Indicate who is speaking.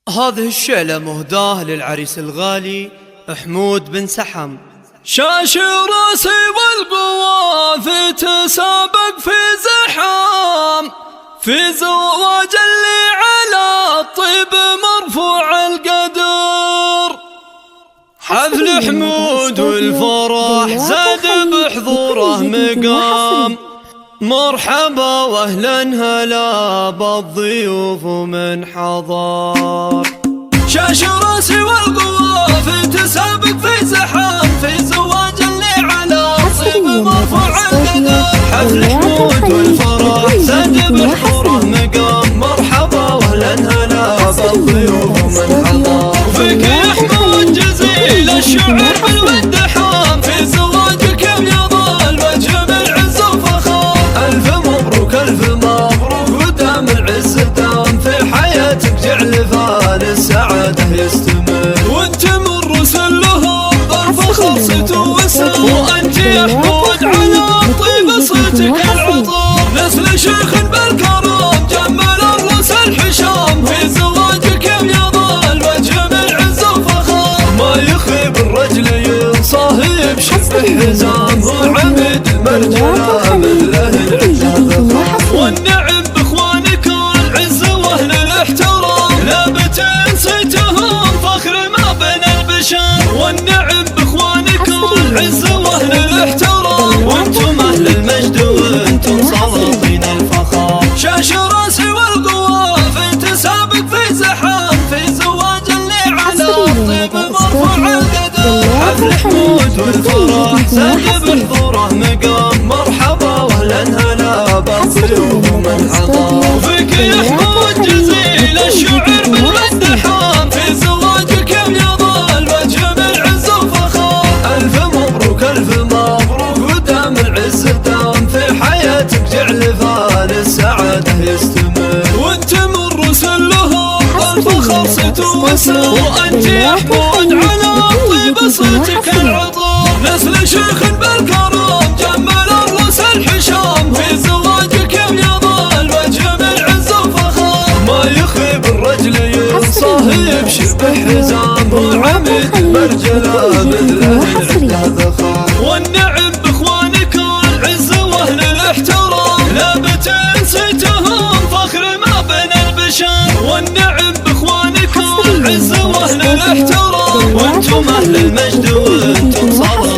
Speaker 1: هذه الشعلة مهداة للعريس الغالي حمود بن سحم.
Speaker 2: شاش راسي والقوافي تسابق في زحام، في زواج اللي على الطيب مرفوع القدر.
Speaker 1: حفل حمود والفرح زاد بحضوره مقام، مرحبا واهلا هلا بالضيوف من حضر.
Speaker 2: شاش راسي والقوافي تسابق في زحام، في زواج اللي على الطيب مرفوع القدر.
Speaker 1: حفل حمود والفرح زاد بحضوره مقام، مرحبا واهلا هلا بالضيوف من حضر.
Speaker 2: وفيك يا حمود جزيل الشعر بالود حام، في زواجك يظل وجه من عز وفخار.
Speaker 1: ألف مبروك ألف مبروك ودام العز دام، في حياتك جعل فال السعادة يستمر.
Speaker 2: وانت من رسل لهم الفخر صيت وسام، وانت يا حمود على طيب صيتك العطار. نسل شيخ بالكرم جمل الرسل الحشام، في زواجك يظل وجه من عز وفخار.
Speaker 1: ما يخيب الرجل ينصاهي بشبه حزام، وعميد المرجلة من له العزة ذخام.
Speaker 2: والنعم باخوانك العز واهل الاحترام، لابت صيتهم فخر ما بين البشر. والنعم باخوانك العز واهل الاحترام،
Speaker 1: وانتم اهل المجد وانتم سلاطين الفخار.
Speaker 2: شاش راسي والقوافي تسابق في زحام، في زواج اللي على الطيب مرفوع القدر.
Speaker 1: حفل حمود والفرح زاد بحضوره مقام، مرحبا واهلا هلا بالضيوف من حضر.
Speaker 2: وفيك يا حمود جزيل الشعر بالود حام، في زواجك يظل وجه من عز وفخار.
Speaker 1: ألف مبروك ألف مبروك ودام العز دام، في حياتك جعل فال السعادة يستمر.
Speaker 2: وانت من رسل لهم الفخر صيت وسام، وانت يا حمود على طيب صيتك العطار. نسل شيخ بالكرم جمل الرسل الحشام، في زواجك يظل وجه من عز وفخار.
Speaker 1: ما يخيب الرجل ينصاهي بشبه حزام، وعميد المرجلة من له العزة ذخام.
Speaker 2: والنعم باخوانك العز واهل الاحترام، لابت صيتهم فخر ما بين البشر. والنعم باخوانك العز واهل الاحترام،
Speaker 1: وانتم اهل المجد وانتم صلاة